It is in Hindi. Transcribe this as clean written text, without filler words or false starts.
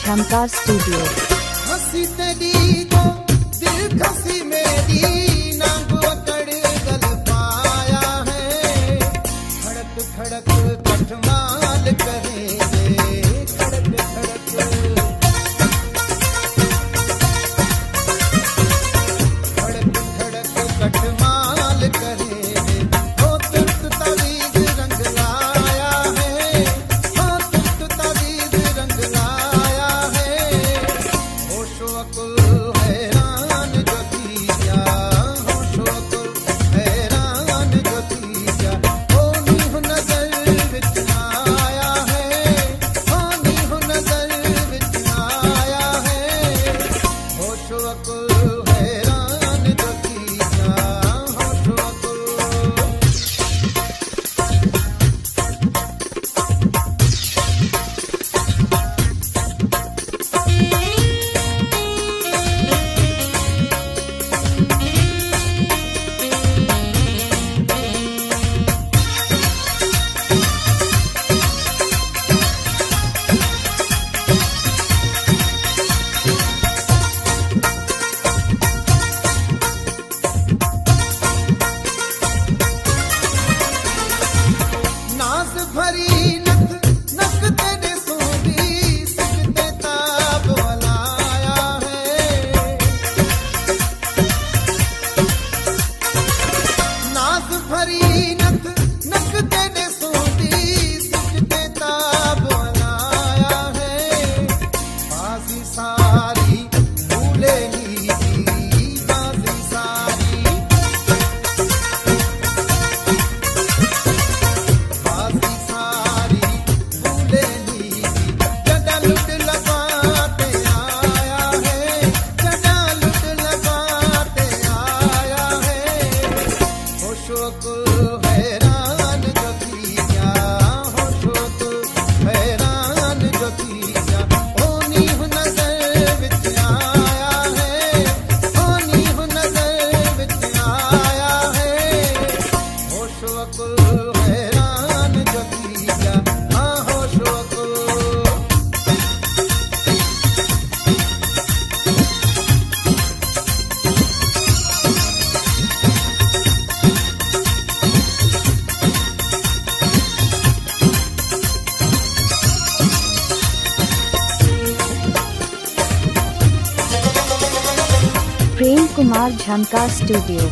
झमकार स्टूडियो। हंसी तेरी तो दिल खसी मेरी नाम अकड़ गल पाया है। खड़क खड़क कठमाल करेंगे, खड़क खड़क खड़क खड़क कठमाल करेंगे। ओ तुर्क तावीज़ रंग लाया है, ओ तुर्क तावीज़ रंग लाया है। होशो अकुल हैरान जो थी जा, होशो अकुल हैरान जो थी जा। ओ नीह नज़र विच आया है, ओ नीह नज़र विच आया है। होशो अकुल हैरान जो थी जा, होशो अकुल। नाज भरी नक नक तेरे सोंदी सिकते ताब वलाया है। नाज भरी नक नक तेरे सोंदी सिकते ताब वलाया है। बाजी सारी भूले नी बाजी सारी, बाजी सारी भूले नी। जड़ा लुट लगाते आया है, जड़ा लुट लगाते आया है। होशो अकुल हैरान जो थी जा, होशो अकुल हैरान जो थी जा। ओ नीह नज़र विच आया है, ओ नीह नज़र विच आया है। होशो अकुल हैरान जो थी जा, हाँ होशो अकुल। प्रेम कुमार झमकार स्टूडियो।